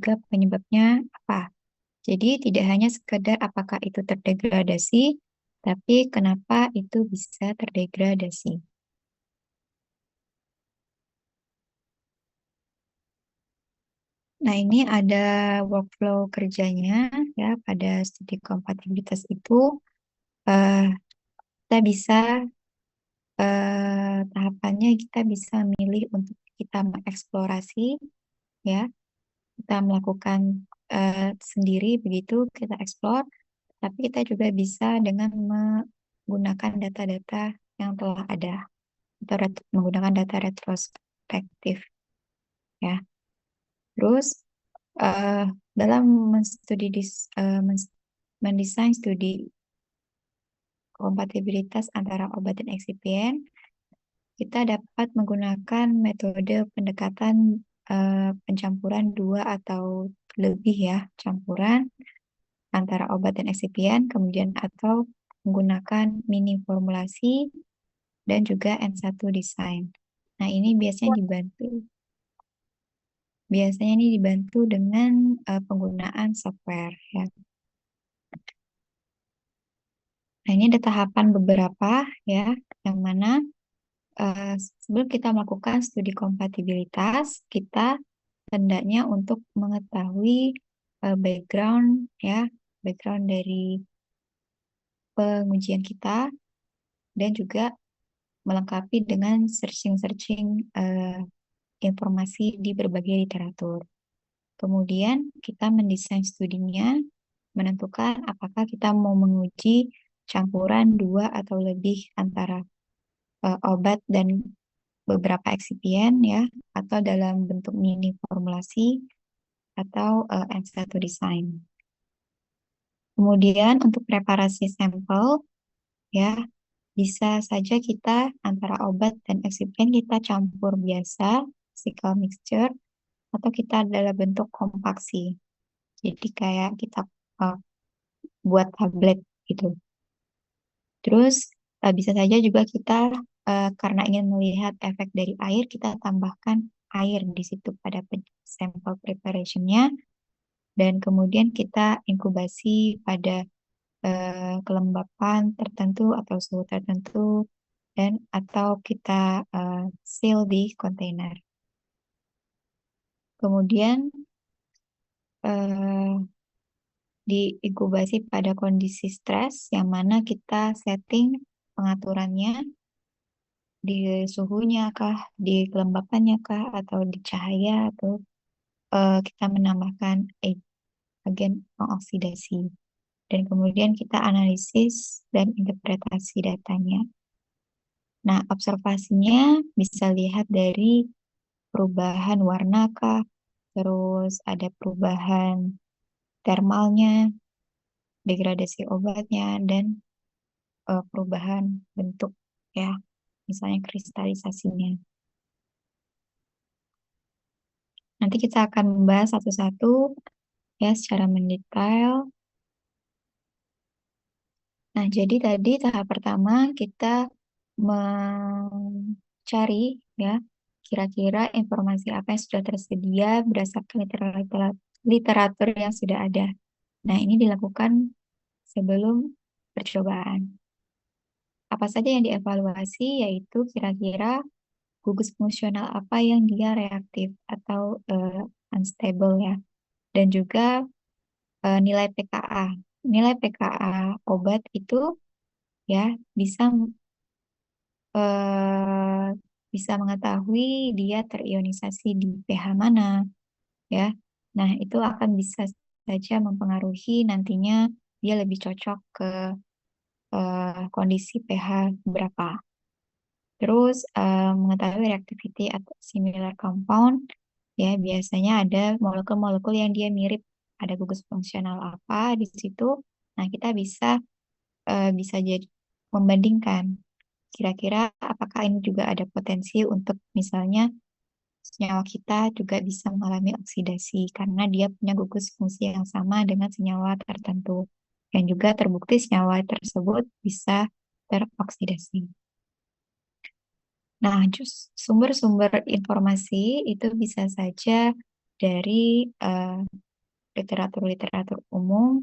juga penyebabnya apa. Jadi tidak hanya sekedar apakah itu terdegradasi, tapi kenapa itu bisa terdegradasi. Nah, ini ada workflow kerjanya ya pada studi kompatibilitas itu. eh, Kita bisa tahapannya kita bisa milih untuk kita mengeksplorasi ya, kita melakukan sendiri begitu kita explore, tapi kita juga bisa dengan menggunakan data-data yang telah ada atau menggunakan data retrospektif ya. Terus eh, dalam mendesain studi kompatibilitas antara obat dan eksipien, kita dapat menggunakan metode pendekatan pencampuran dua atau lebih ya campuran antara obat dan eksipien, kemudian atau menggunakan mini formulasi dan juga N1 design. Nah, ini biasanya ini dibantu dengan penggunaan software ya. Nah, ini ada tahapan beberapa ya, yang mana sebelum kita melakukan studi kompatibilitas, kita hendaknya untuk mengetahui background ya, background dari pengujian kita dan juga melengkapi dengan searching-searching informasi di berbagai literatur. Kemudian kita mendesain studinya, menentukan apakah kita mau menguji campuran dua atau lebih antara obat dan beberapa eksipien ya, atau dalam bentuk mini formulasi atau N1 design. Kemudian untuk preparasi sampel ya, bisa saja kita antara obat dan eksipien kita campur biasa, physical mixture, atau kita dalam bentuk kompaksi. Jadi kayak kita uh, buat tablet gitu. Terus bisa saja juga kita karena ingin melihat efek dari air, kita tambahkan air di situ pada sampel preparationnya, dan kemudian kita inkubasi pada kelembapan tertentu atau suhu tertentu, dan atau kita seal di kontainer. Kemudian eh, diinkubasi pada kondisi stres yang mana kita setting pengaturannya di suhunya kah, di kelembapannya kah, atau di cahaya, atau kita menambahkan agen pengoksidasi. Dan kemudian kita analisis dan interpretasi datanya. Nah, observasinya bisa lihat dari perubahan warna kah, terus ada perubahan termalnya, degradasi obatnya, dan perubahan bentuk ya, misalnya kristalisasinya. Nanti kita akan membahas satu-satu ya secara mendetail. Nah, jadi tadi tahap pertama kita mencari ya kira-kira informasi apa yang sudah tersedia berdasarkan literatur yang sudah ada. Nah, ini dilakukan sebelum percobaan. Apa saja yang dievaluasi yaitu kira-kira gugus fungsional apa yang dia reaktif atau unstable ya. Dan juga nilai pKa. Nilai pKa obat itu ya bisa eh, bisa mengetahui dia terionisasi di pH mana ya. Nah, itu akan bisa saja mempengaruhi nantinya dia lebih cocok ke kondisi pH berapa. Terus mengetahui reactivity atau similar compound ya, biasanya ada molekul-molekul yang dia mirip, ada gugus fungsional apa di situ. Nah, kita bisa jadi membandingkan kira-kira apakah ini juga ada potensi untuk misalnya senyawa kita juga bisa mengalami oksidasi karena dia punya gugus fungsi yang sama dengan senyawa tertentu. Dan juga terbukti senyawa tersebut bisa teroksidasi. Nah, sumber-sumber informasi itu bisa saja dari literatur-literatur umum,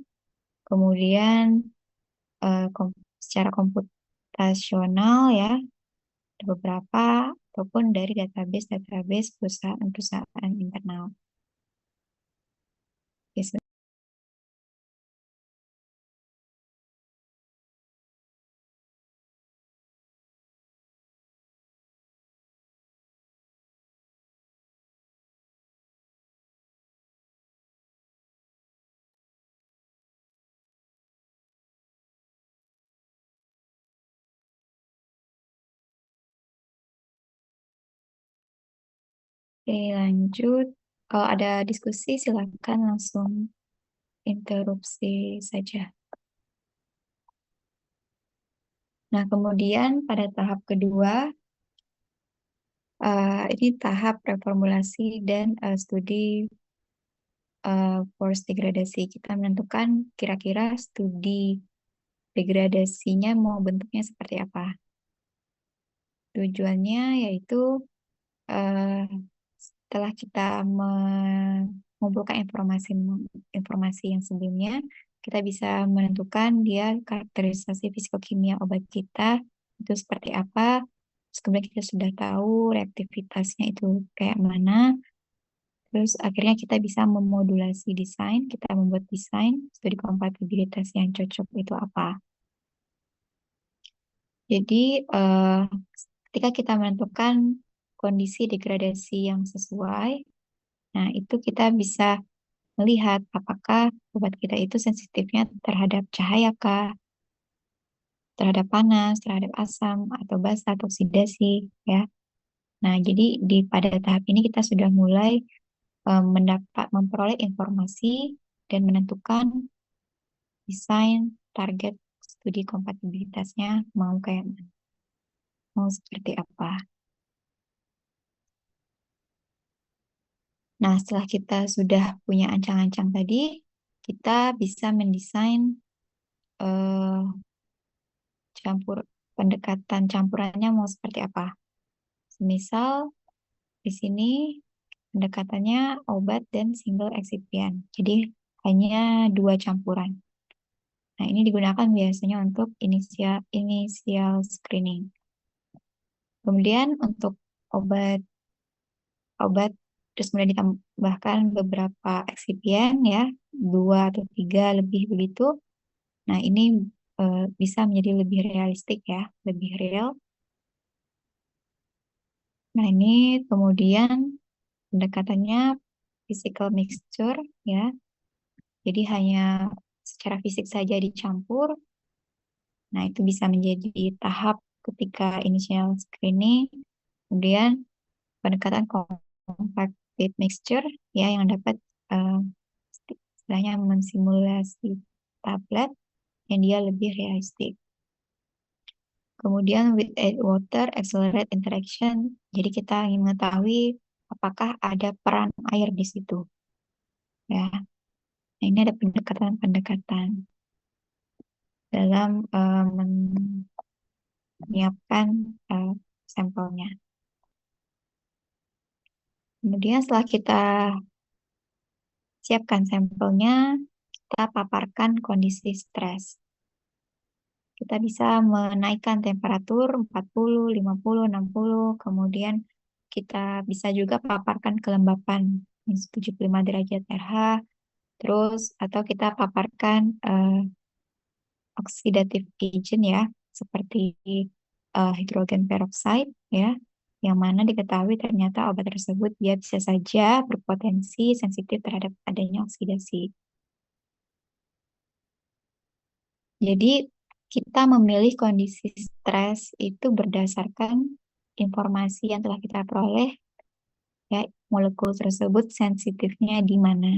kemudian secara komputasional ya, ada beberapa, ataupun dari database-database perusahaan-perusahaan internal. Oke, lanjut. Kalau ada diskusi, silakan langsung interupsi saja. Nah, kemudian pada tahap kedua, ini tahap reformulasi dan studi force degradasi. Kita menentukan kira-kira studi degradasinya mau bentuknya seperti apa. Tujuannya yaitu eh, setelah kita mengumpulkan informasi yang sebelumnya, kita bisa menentukan dia karakterisasi fisikokimia obat kita itu seperti apa. Terus kemudian kita sudah tahu reaktivitasnya itu kayak mana. Terus akhirnya kita bisa memodulasi desain, kita membuat desain studi kompatibilitas yang cocok itu apa. Jadi ketika kita menentukan kondisi degradasi yang sesuai, nah itu kita bisa melihat apakah obat kita itu sensitifnya terhadap cahaya kah, terhadap panas, terhadap asam, atau basa, atau oksidasi, ya. Nah, jadi pada tahap ini kita sudah mulai memperoleh informasi dan menentukan desain target studi kompatibilitasnya mau kayak mana, mau seperti apa. Nah, setelah kita sudah punya ancang-ancang tadi, kita bisa mendesain eh, campur pendekatan campurannya mau seperti apa. Misal di sini pendekatannya obat dan single excipient. Jadi hanya dua campuran. Nah, ini digunakan biasanya untuk inisial screening. Kemudian untuk obat obat terus kemudian ditambahkan beberapa eksipien ya, dua atau tiga lebih begitu. Nah, ini bisa menjadi lebih realistik ya, lebih real. Nah, ini kemudian pendekatannya physical mixture ya. Jadi hanya secara fisik saja dicampur. Nah, itu bisa menjadi tahap ketika initial screening. Kemudian pendekatan compacted mixture ya yang dapat eh, istilahnya mensimulasi tablet yang dia lebih realistik. Kemudian with aid water accelerate interaction. Jadi kita ingin mengetahui apakah ada peran air di situ ya. Nah, ini ada pendekatan-pendekatan dalam menyiapkan sampelnya. Kemudian setelah kita siapkan sampelnya, kita paparkan kondisi stres. Kita bisa menaikkan temperatur 40, 50, 60, kemudian kita bisa juga paparkan kelembapan 75 derajat RH, terus atau kita paparkan oxidative agent ya, seperti hidrogen peroxide ya, yang mana diketahui ternyata obat tersebut dia bisa saja berpotensi sensitif terhadap adanya oksidasi. Jadi kita memilih kondisi stres itu berdasarkan informasi yang telah kita peroleh ya, molekul tersebut sensitifnya di mana.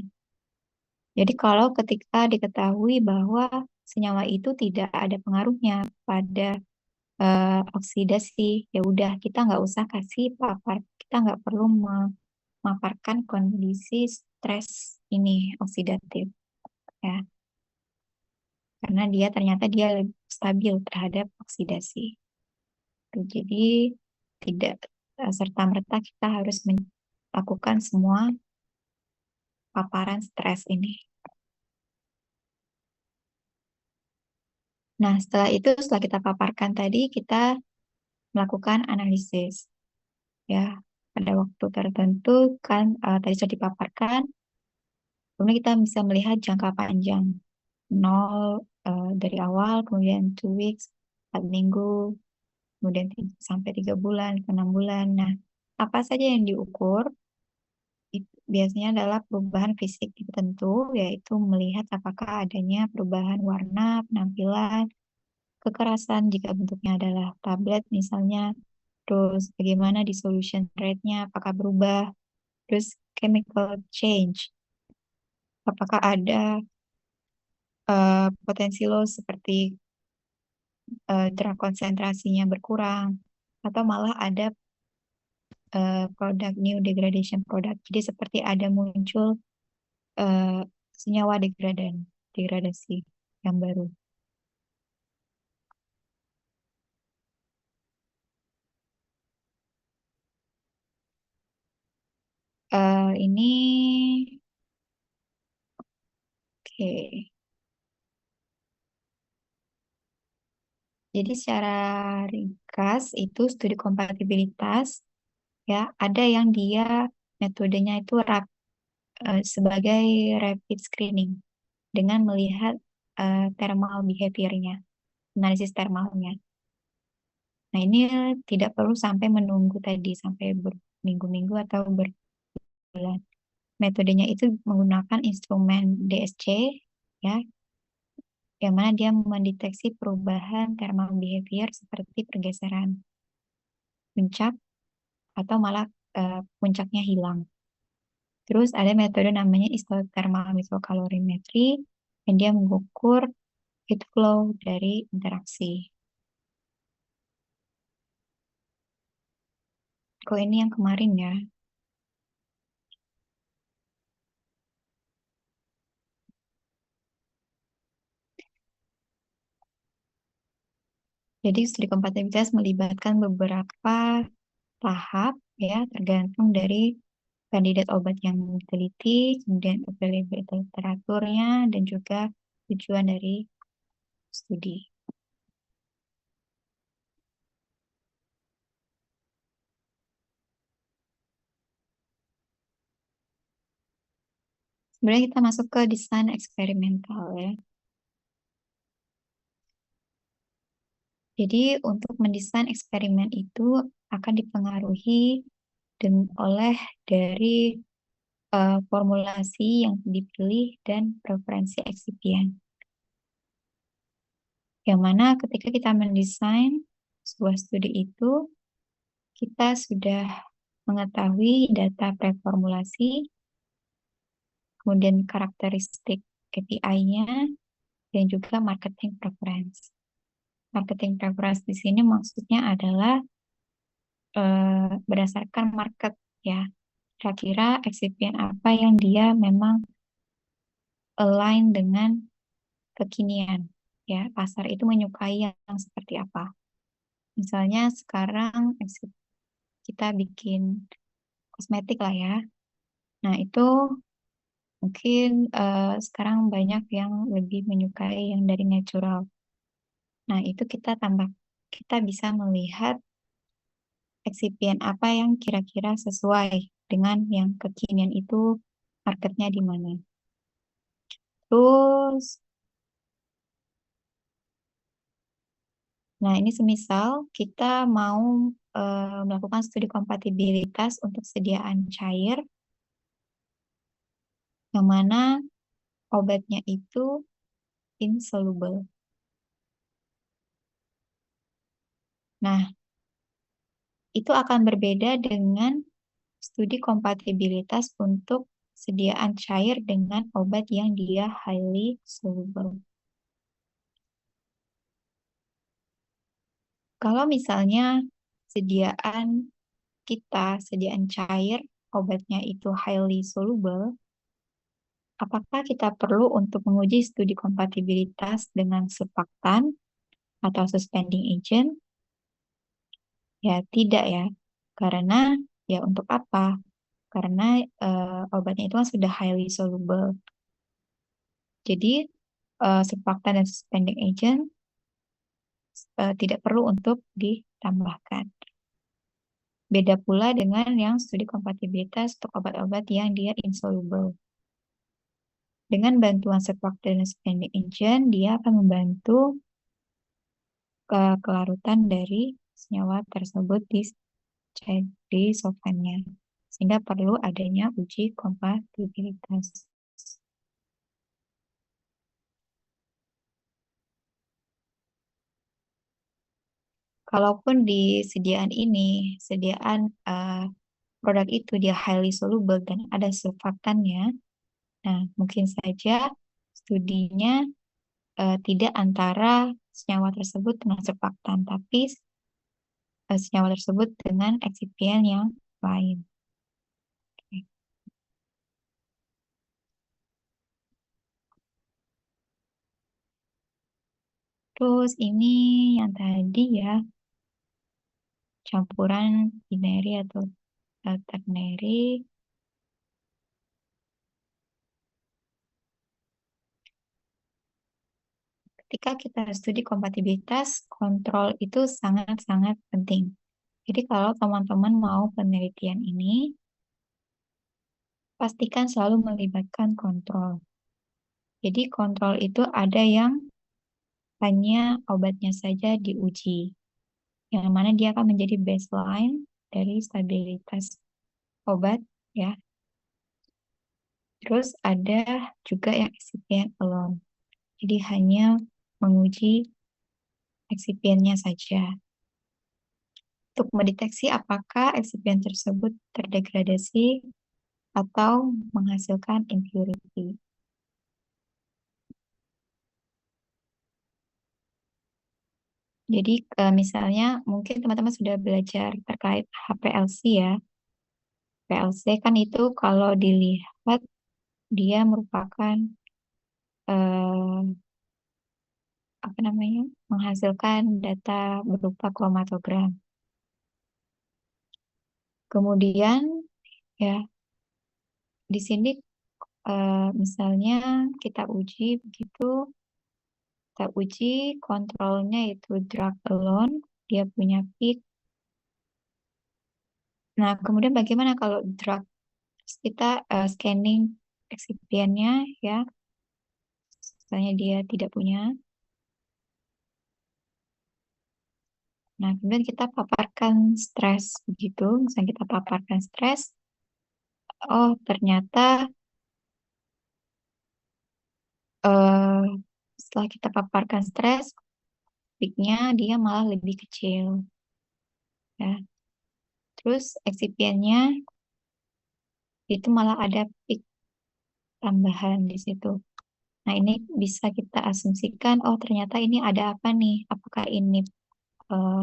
Jadi kalau ketika diketahui bahwa senyawa itu tidak ada pengaruhnya pada oksidasi, ya udah kita nggak usah kasih papar, kita nggak perlu memaparkan kondisi stres ini oksidatif ya, karena dia ternyata dia lebih stabil terhadap oksidasi. Jadi tidak serta-merta kita harus melakukan semua paparan stres ini. Nah, setelah kita paparkan tadi, kita melakukan analisis. Ya, pada waktu tertentu kan tadi sudah dipaparkan, kemudian kita bisa melihat jangka panjang. Nol dari awal, kemudian 2 weeks, 4 minggu, kemudian sampai 3 bulan, 6 bulan. Nah, apa saja yang diukur? Itu biasanya adalah perubahan fisik tertentu, yaitu melihat apakah adanya perubahan warna, penampilan, kekerasan jika bentuknya adalah tablet misalnya, terus bagaimana dissolution rate-nya, apakah berubah, terus chemical change, apakah ada potensi loss seperti drug konsentrasinya berkurang, atau malah ada produk new degradation product. Jadi seperti ada muncul eh, senyawa degradasi yang baru. Ini oke. Jadi secara ringkas itu studi kompatibilitas ya ada yang dia metodenya itu sebagai rapid screening dengan melihat thermal behaviornya, analisis thermalnya. Nah ini tidak perlu sampai menunggu tadi sampai berminggu-minggu atau berbulan. Metodenya itu menggunakan instrumen DSC ya, yang mana dia mendeteksi perubahan thermal behavior seperti pergeseran puncak atau malah puncaknya hilang. Terus ada metode namanya isothermal microcalorimetry yang dia mengukur heat flow dari interaksi. Kok ini yang kemarin ya. Jadi studi kompatibilitas melibatkan beberapa tahap ya, tergantung dari kandidat obat yang diteliti, kemudian availability literaturnya, dan juga tujuan dari studi. Sebenarnya kita masuk ke desain eksperimental ya. Jadi untuk mendesain eksperimen itu akan dipengaruhi oleh dari formulasi yang dipilih dan preferensi eksipien. Yang mana ketika kita mendesain sebuah studi itu, kita sudah mengetahui data preformulasi, kemudian karakteristik KPI-nya, dan juga marketing preference. Marketing preference di sini maksudnya adalah berdasarkan market ya. Kira-kira eksipien apa yang dia memang align dengan kekinian ya. Pasar itu menyukai yang seperti apa. Misalnya sekarang kita bikin kosmetik lah ya. Nah, itu mungkin sekarang banyak yang lebih menyukai yang dari natural. Nah, itu kita bisa melihat eksipien apa yang kira-kira sesuai dengan yang kekinian itu marketnya di mana. Terus, nah ini semisal kita mau melakukan studi kompatibilitas untuk sediaan cair, yang mana obatnya itu insoluble. Nah, itu akan berbeda dengan studi kompatibilitas untuk sediaan cair dengan obat yang dia highly soluble. Kalau misalnya sediaan sediaan cair, obatnya itu highly soluble, apakah kita perlu untuk menguji studi kompatibilitas dengan surfaktan atau suspending agent? Ya, tidak ya. Karena ya untuk apa? karena obatnya itu kan sudah highly soluble. Jadi surfaktan dan suspending agent tidak perlu untuk ditambahkan. Beda pula dengan yang studi kompatibilitas untuk obat-obat yang dia insoluble. Dengan bantuan surfaktan dan suspending agent, dia akan membantu kelarutan dari senyawa tersebut di solvennya. Sehingga perlu adanya uji kompatibilitas. Kalaupun di sediaan produk itu dia highly soluble dan ada surfaktannya, nah mungkin saja studinya tidak antara senyawa tersebut dengan surfaktan, tapi senyawa tersebut dengan eksipien yang lain. Oke. Terus ini yang tadi ya, campuran binary atau ternary. Ketika kita studi kompatibilitas, kontrol itu sangat-sangat penting. Jadi kalau teman-teman mau penelitian ini, pastikan selalu melibatkan kontrol. Jadi kontrol itu ada yang hanya obatnya saja diuji, yang mana dia akan menjadi baseline dari stabilitas obat ya. Terus ada juga yang excipient alone. Jadi hanya menguji excipientnya saja untuk mendeteksi apakah excipient tersebut terdegradasi atau menghasilkan impurity. Jadi misalnya mungkin teman-teman sudah belajar terkait HPLC ya. HPLC kan itu kalau dilihat dia merupakan eh, apa namanya menghasilkan data berupa kromatogram. Kemudian ya di sini misalnya kita uji begitu, kita uji kontrolnya itu drug alone, dia punya peak. Nah, kemudian bagaimana kalau drug? Terus kita scanning excipientnya ya, misalnya dia tidak punya. Nah, kemudian kita paparkan stres begitu, misalnya kita paparkan stres, oh ternyata eh, setelah kita paparkan stres, peaknya dia malah lebih kecil ya. Terus excipientnya itu malah ada peak tambahan di situ. Nah, ini bisa kita asumsikan, oh ternyata ini ada apa nih? Apakah ini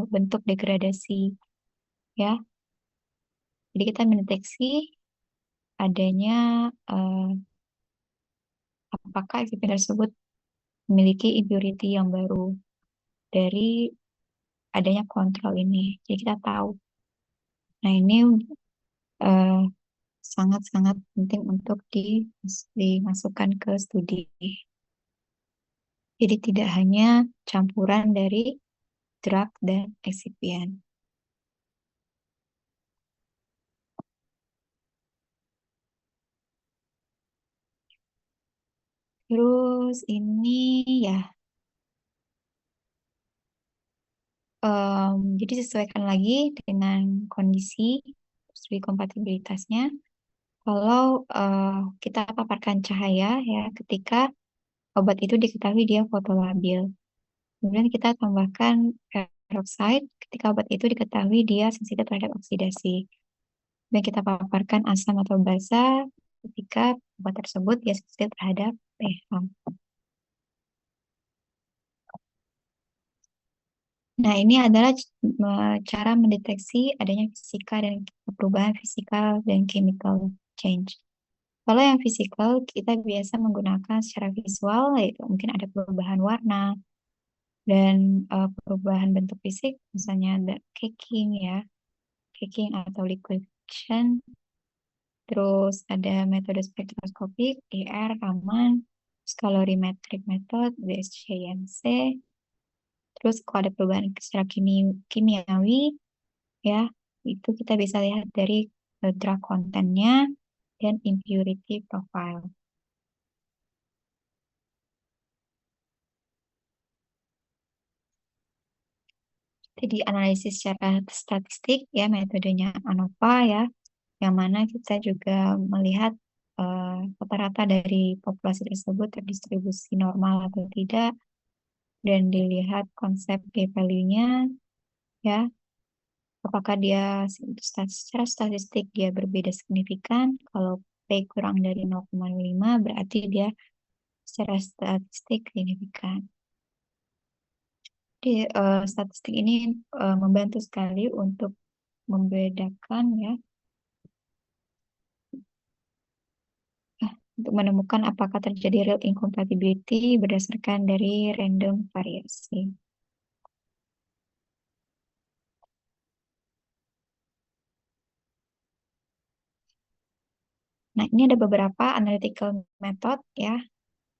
bentuk degradasi ya? Jadi kita mendeteksi adanya eh, apakah eksipien tersebut memiliki impurity yang baru dari adanya kontrol ini. Jadi kita tahu. Nah, ini eh, sangat-sangat penting untuk dimasukkan ke studi. Jadi tidak hanya campuran dari drug dan eksipien. Terus ini ya, jadi sesuaikan lagi dengan kondisi studi kompatibilitasnya. Kalau kita paparkan cahaya ya, ketika obat itu diketahui dia fotolabil. Kemudian kita tambahkan peroxide ketika obat itu diketahui dia sensitif terhadap oksidasi. Dan kita paparkan asam atau basa ketika obat tersebut dia sensitif terhadap pH. Nah, ini adalah cara mendeteksi adanya fisika dan perubahan fisikal dan chemical change. Kalau yang fisikal, kita biasa menggunakan secara visual, yaitu mungkin ada perubahan warna dan perubahan bentuk fisik, misalnya ada caking ya, caking atau liquefaction. Terus ada metode spektroskopik, IR, Raman, kalorimetric method, BSC-IMC. Terus kalau ada perubahan secara kimiawi, ya, itu kita bisa lihat dari drug content-nya dan impurity profile. Jadi analisis secara statistik ya metodenya ANOVA ya, yang mana kita juga melihat rata-rata dari populasi tersebut terdistribusi normal atau tidak, dan dilihat konsep p-value-nya ya, apakah dia secara statistik dia berbeda signifikan. Kalau P kurang dari 0,5 berarti dia secara statistik signifikan. Jadi statistik ini membantu sekali untuk membedakan ya, untuk menemukan apakah terjadi real incompatibility berdasarkan dari random variasi. Nah, ini ada beberapa analytical method ya.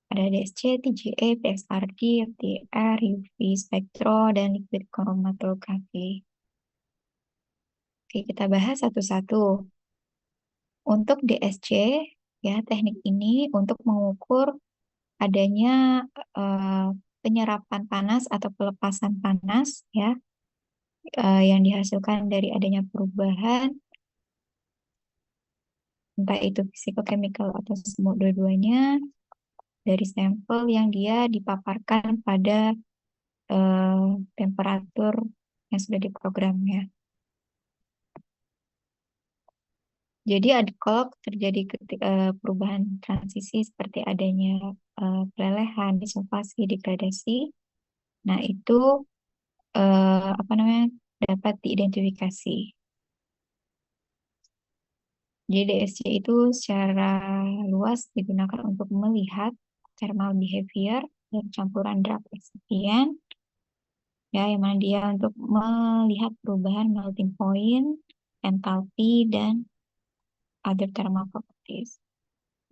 Ada DSC, TGA, PXRD, FDR, UV spektro, dan liquid chromatography. Oke, kita bahas satu-satu. Untuk DSC, ya teknik ini untuk mengukur adanya eh, penyerapan panas atau pelepasan panas ya, yang dihasilkan dari adanya perubahan entah itu physicochemical atau semua dua-duanya dari sampel yang dia dipaparkan pada temperatur yang sudah diprogramnya. Jadi ada kalau terjadi perubahan transisi seperti adanya pelelehan, dissolvasi, degradasi, nah itu apa namanya dapat diidentifikasi. Jadi DSC itu secara luas digunakan untuk melihat thermal behavior dari campuran drug excipient, ya, yang mana dia untuk melihat perubahan melting point, enthalpy, dan other thermal properties.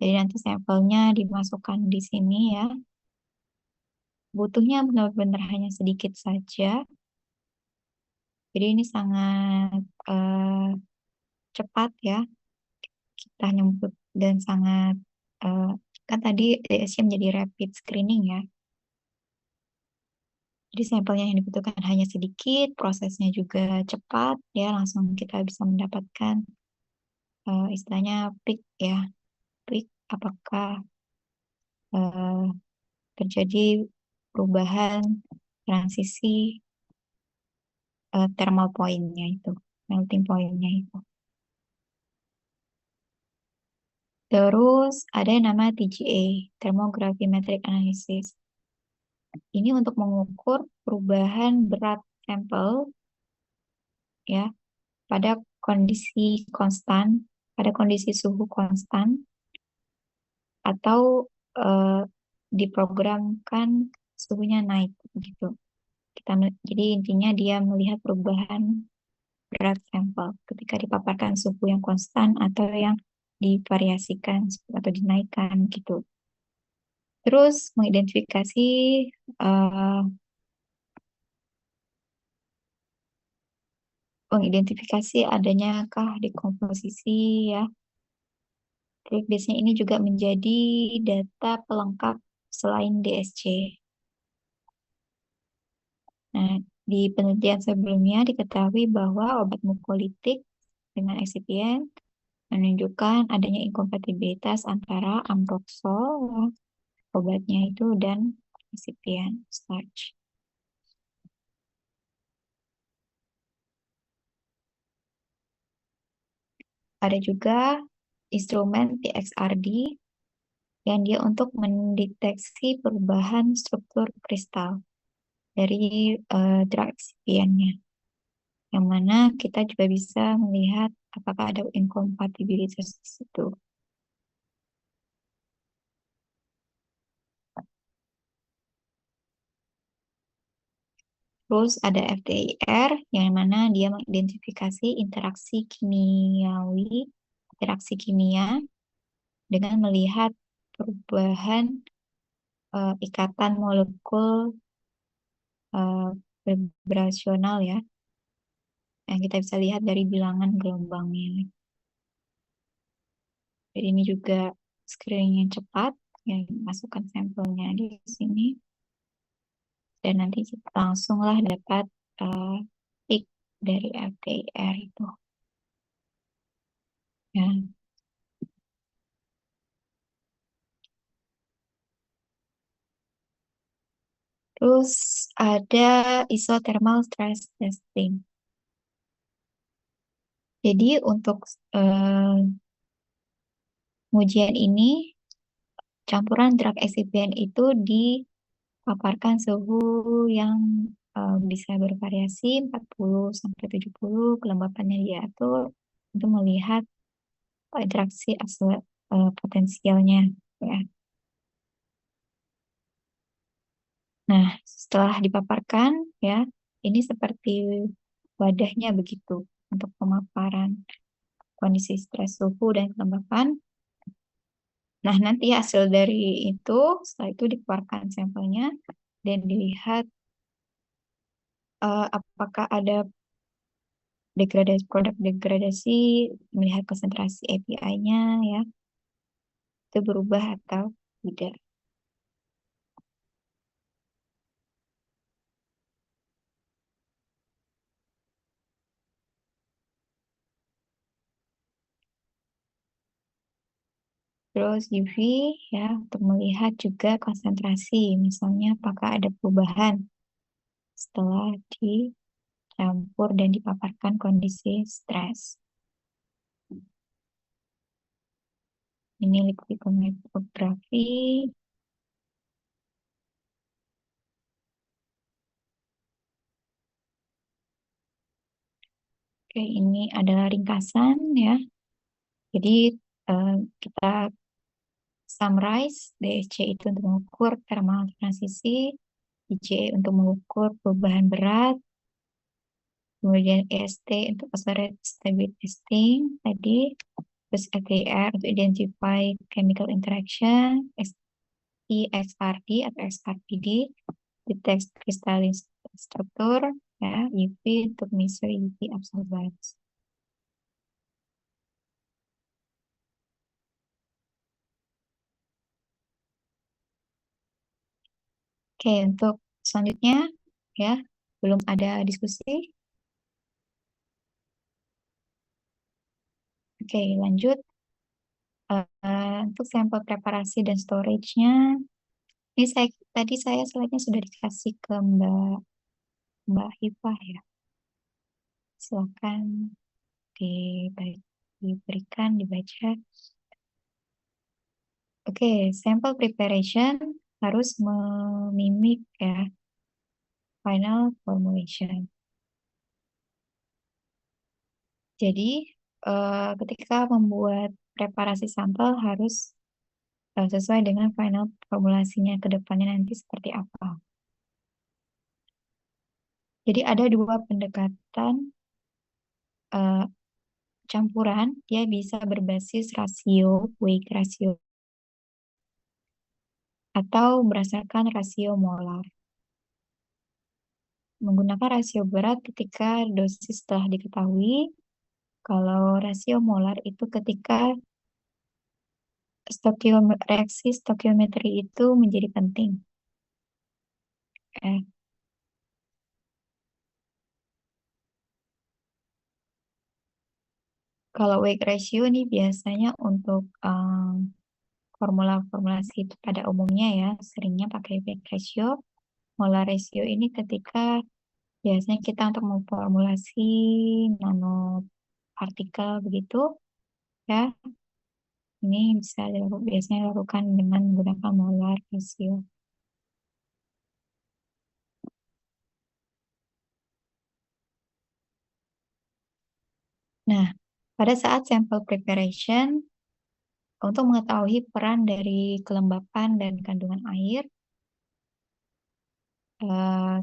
Jadi nanti sampelnya dimasukkan di sini ya. Butuhnya benar-benar hanya sedikit saja. Jadi ini sangat cepat ya kita nyebut, dan sangat eh, kan tadi DSC menjadi rapid screening ya. Jadi sampelnya yang dibutuhkan hanya sedikit, prosesnya juga cepat ya, langsung kita bisa mendapatkan istilahnya peak ya, peak apakah eh, terjadi perubahan transisi thermal point-nya itu, melting point-nya itu. Terus ada yang nama TGA, Thermogravimetric Analysis. Ini untuk mengukur perubahan berat sampel ya pada kondisi konstan, pada kondisi suhu konstan atau eh, diprogramkan suhunya naik gitu. Jadi intinya dia melihat perubahan berat sampel ketika dipaparkan suhu yang konstan atau yang divariasikan atau dinaikkan gitu. Terus eh, mengidentifikasi adanya kah dekomposisi ya. Terus biasanya ini juga menjadi data pelengkap selain DSC. Nah, di penelitian sebelumnya diketahui bahwa obat mukolitik dengan eksipien menunjukkan adanya inkompatibilitas antara amroxol, obatnya itu, dan eksipien starch. Ada juga instrumen PXRD yang dia untuk mendeteksi perubahan struktur kristal dari drug excipientnya, yang mana kita juga bisa melihat apakah ada inkompatibilitas di situ. Terus ada FTIR yang mana dia mengidentifikasi interaksi kimiawi interaksi kimia dengan melihat perubahan ikatan molekul vibrasional ya, yang kita bisa lihat dari bilangan gelombangnya. Jadi ini juga screening yang cepat, yang masukkan sampelnya di sini, dan nanti kita langsunglah dapat peak dari LDR itu. Ya. Terus ada isothermal stress testing. Jadi untuk eh, ujian ini, campuran drug excipient itu dipaparkan suhu yang bisa bervariasi 40 sampai 70, kelembapannya diatur untuk melihat interaksi potensialnya ya. Nah, setelah dipaparkan ya, ini seperti wadahnya begitu untuk pemaparan kondisi stres suhu dan kelembapan. Nah, nanti hasil dari itu, setelah itu dikeluarkan sampelnya dan dilihat apakah ada produk degradasi, melihat konsentrasi API-nya ya, itu berubah atau tidak. Terus UV ya untuk melihat juga konsentrasi, misalnya apakah ada perubahan setelah dicampur dan dipaparkan kondisi stres. Ini liquid chromatography. Oke, ini adalah ringkasan ya. Jadi eh, kita summarize, DSC itu untuk mengukur thermal transisi, ICE untuk mengukur perubahan berat, kemudian EST untuk oscillatory stability testing tadi, terus ATR untuk identify chemical interaction, XRD atau XRPD, detect crystalline structure, ya, UV untuk measure UV absorbance. Oke, untuk selanjutnya ya, belum ada diskusi. Oke, lanjut. Untuk sampel preparasi dan storage-nya, ini tadi saya slide-nya sudah dikasih ke Mbak Hifah ya. Silakan diberikan, dibaca. Oke, sampel preparation harus memimik ya final formulation. Jadi ketika membuat preparasi sampel harus sesuai dengan final formulasinya ke depannya nanti seperti apa. Jadi ada dua pendekatan eh, campuran, dia bisa berbasis rasio, weight ratio, atau berdasarkan rasio molar. Menggunakan rasio berat ketika dosis telah diketahui, kalau rasio molar itu ketika reaksi stokiometri itu menjadi penting. Eh, Kalau weight ratio ini biasanya untuk formula formulasi pada umumnya ya, seringnya pakai weight ratio. Molar ratio ini ketika biasanya kita untuk memformulasi nanopartikel begitu ya, ini bisa biasanya dilakukan dengan menggunakan molar ratio. Nah, pada saat sampel preparation, untuk mengetahui peran dari kelembapan dan kandungan air,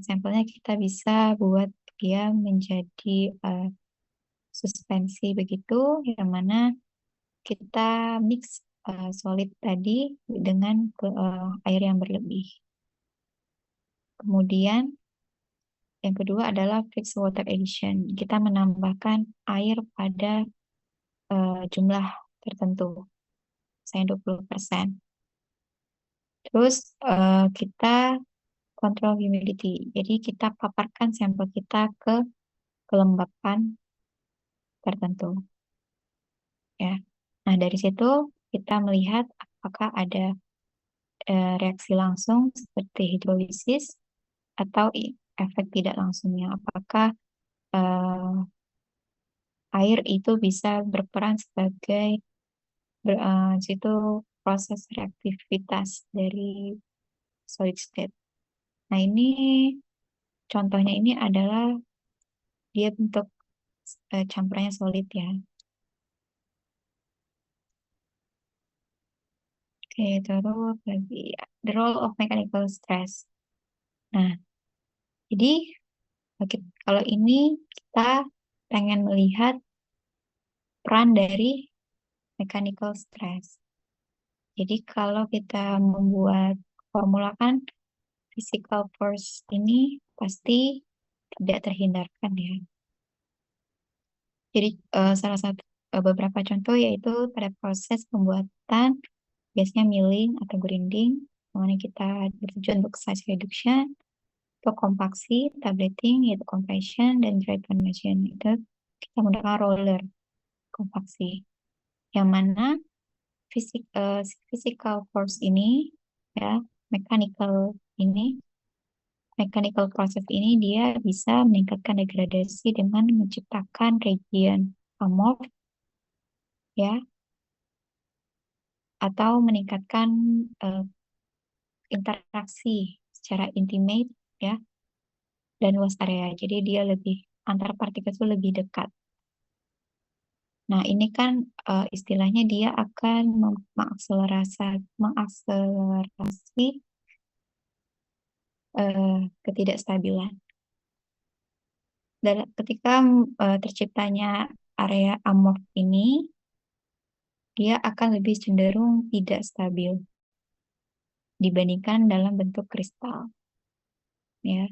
sampelnya kita bisa buat dia menjadi suspensi begitu, yang mana kita mix solid tadi dengan air yang berlebih. Kemudian yang kedua adalah fixed water addition. Kita menambahkan air pada jumlah tertentu, misalnya 20%. Terus kita kontrol humidity. Jadi kita paparkan sampel kita ke kelembapan tertentu, ya. Nah, dari situ kita melihat apakah ada reaksi langsung seperti hidrolisis atau efek tidak langsungnya. Apakah eh, air itu bisa berperan sebagai situ proses reaktivitas dari solid state. Nah, ini contohnya ini adalah dia bentuk campurannya solid ya. Oke, terus lagi the role of mechanical stress. Nah, jadi kalau ini kita pengen melihat peran dari mechanical stress. Jadi kalau kita membuat formula kan physical force ini pasti tidak terhindarkan ya. Jadi salah satu beberapa contoh yaitu pada proses pembuatan biasanya milling atau grinding, kemudian kita bertujuan untuk size reduction, atau kompaksi, tableting, yaitu compression, dan dry formation itu kita menggunakan roller kompaksi. Yang mana physical force ini ya ini mechanical process ini dia bisa meningkatkan degradasi dengan menciptakan region amorph ya atau meningkatkan eh, interaksi secara intimate ya dan luas area. Jadi dia lebih antar partikel itu lebih dekat. Nah, ini kan istilahnya dia akan mengakselerasi ketidakstabilan. Dan ketika terciptanya area amorf ini, dia akan lebih cenderung tidak stabil dibandingkan dalam bentuk kristal, ya.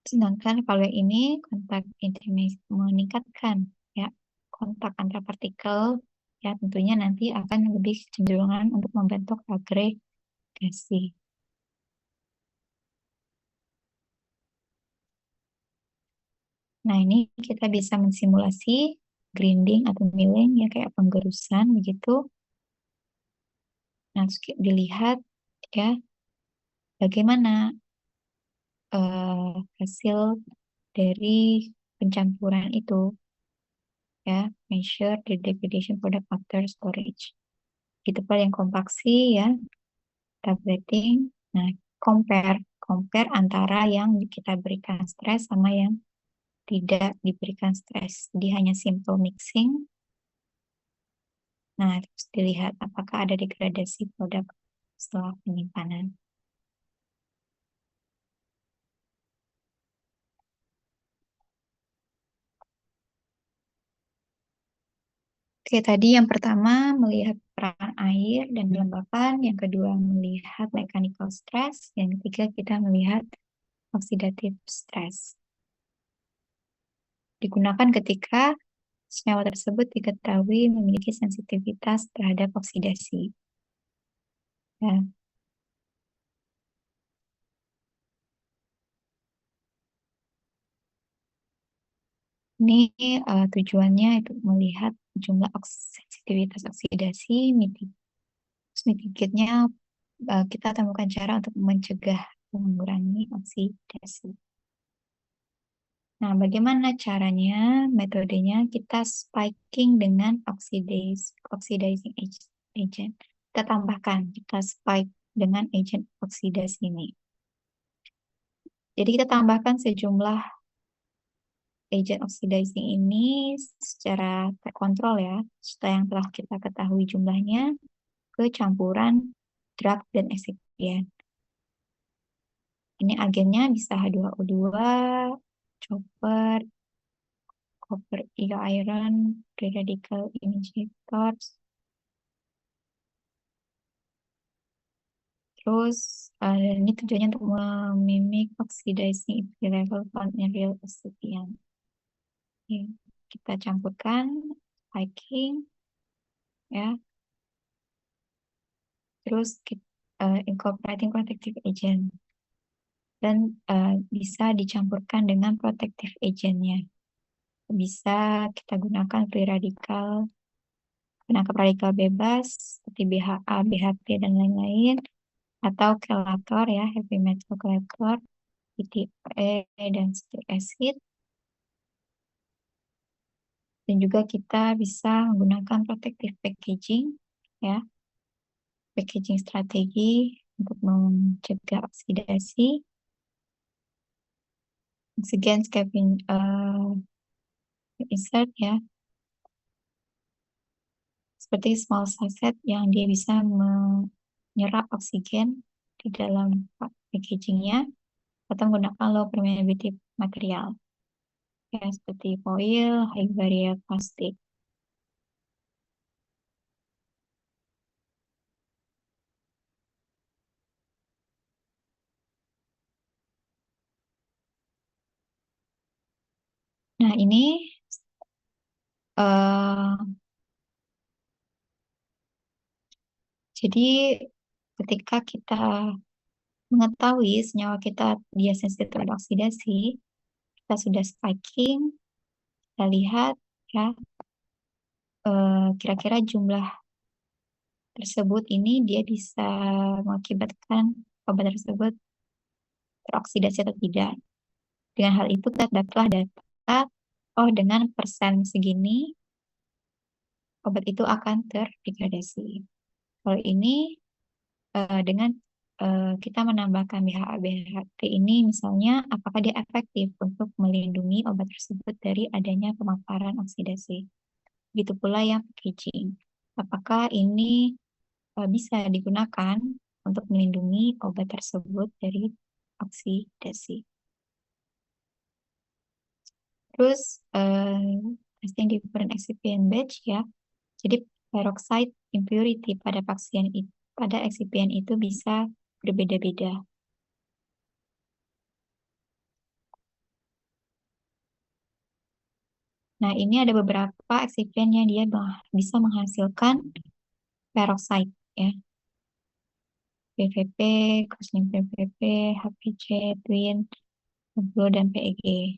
Sedangkan kalau yang ini kontak intimate meningkatkan, ya, kontak antar partikel, ya tentunya nanti akan lebih cenderungan untuk membentuk agregasi. Nah, ini kita bisa mensimulasi grinding atau milling ya kayak penggerusan begitu. Nah, terus dilihat ya bagaimana hasil dari pencampuran itu ya, measure the degradation product after storage. Itu paling kompaksi ya, tableting. Nah, compare compare antara yang kita berikan stres sama yang tidak diberikan stres. Jadi hanya simple mixing. Nah, terus dilihat apakah ada degradasi produk setelah penyimpanan. Oke, tadi yang pertama melihat peran air dan kelembapan, yang kedua melihat mechanical stress, yang ketiga kita melihat oxidative stress. Digunakan ketika senyawa tersebut diketahui memiliki sensitivitas terhadap oksidasi. Ya, ini tujuannya itu melihat jumlah sensitivitas oksidasi, mitigate-nya kita temukan cara untuk mencegah mengurangi oksidasi. Nah, bagaimana caranya? Metodenya kita spiking dengan oxidizing agent. Kita tambahkan, kita spike dengan agent oksidasi ini. Jadi kita tambahkan sejumlah agent oxidizing ini secara terkontrol ya, setelah yang telah kita ketahui jumlahnya, ke campuran drug dan excipient. Ini agennya bisa H2O2, chopper, copper, iron, free radical injectors. Terus ini tujuannya untuk memimik oxidizing level real excipient. Oke, kita campurkan spiking ya. Terus kita incorporating protective agent dan bisa dicampurkan dengan protective agentnya. Bisa kita gunakan free radikal, penangkap radikal bebas seperti BHA, BHP dan lain-lain, atau kelator ya, heavy metal chelator, PTOE dan citric acid. Dan juga kita bisa menggunakan protective packaging ya, packaging strategi untuk mencegah oksidasi. Oxygen scavenging insert ya, seperti small sachet yang dia bisa menyerap oksigen di dalam packagingnya atau menggunakan low permeability material ya, seperti foil, high barrier plastik. Nah ini eh, jadi ketika kita mengetahui senyawa kita dia sensitif terhadap oksidasi, kita sudah spiking, kita lihat ya kira-kira jumlah tersebut ini dia bisa mengakibatkan obat tersebut teroksidasi atau tidak. Dengan hal itu kita dapatlah data, oh dengan persen segini obat itu akan terdegradasi. Kalau ini dengan kita menambahkan BHA BHT ini misalnya apakah dia efektif untuk melindungi obat tersebut dari adanya pemaparan oksidasi. Begitu pula yang packaging. Apakah ini bisa digunakan untuk melindungi obat tersebut dari oksidasi. Terus testing different excipient batch ya. Jadi peroxide impurity pada pada excipient itu bisa berbeda-beda. Nah, ini ada beberapa excipient yang dia bisa menghasilkan peroxide ya. PVP, crossing PVP, HPC, Twin, Blue, dan PEG.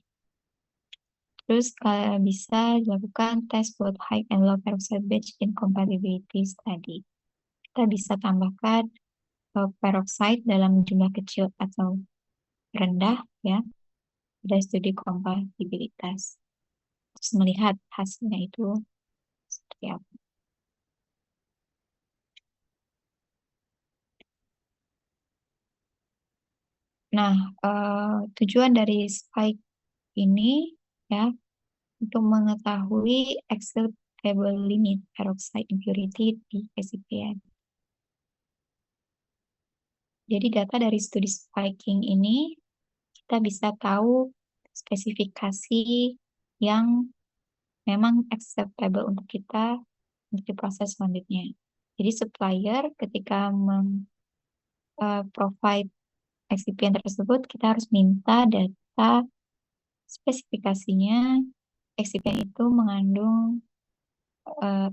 Terus bisa dilakukan tes both high and low peroxide batch incompatibility study. Kita bisa tambahkan peroxide dalam jumlah kecil atau rendah ya, dari studi kompatibilitas. Terus melihat hasilnya itu seperti apa. Nah, tujuan dari spike ini ya untuk mengetahui acceptable limit peroxide impurity di excipient. Jadi data dari studi spiking ini kita bisa tahu spesifikasi yang memang acceptable untuk kita untuk diproses selanjutnya. Jadi supplier ketika provide excipient tersebut, kita harus minta data spesifikasinya excipient itu mengandung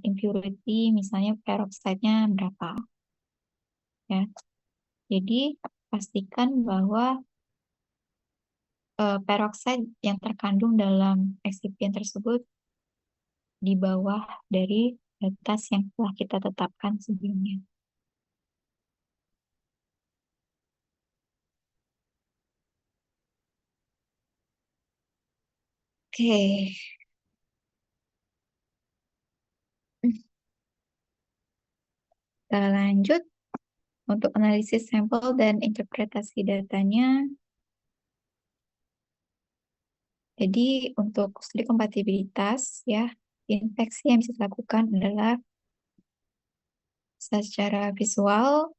impurity, misalnya peroxide-nya berapa. Ya. Jadi pastikan bahwa peroxide yang terkandung dalam excipient tersebut di bawah dari batas yang telah kita tetapkan sebelumnya. Oke, kita lanjut untuk analisis sampel dan interpretasi datanya. Jadi untuk studi kompatibilitas ya, infeksi yang bisa dilakukan adalah secara visual,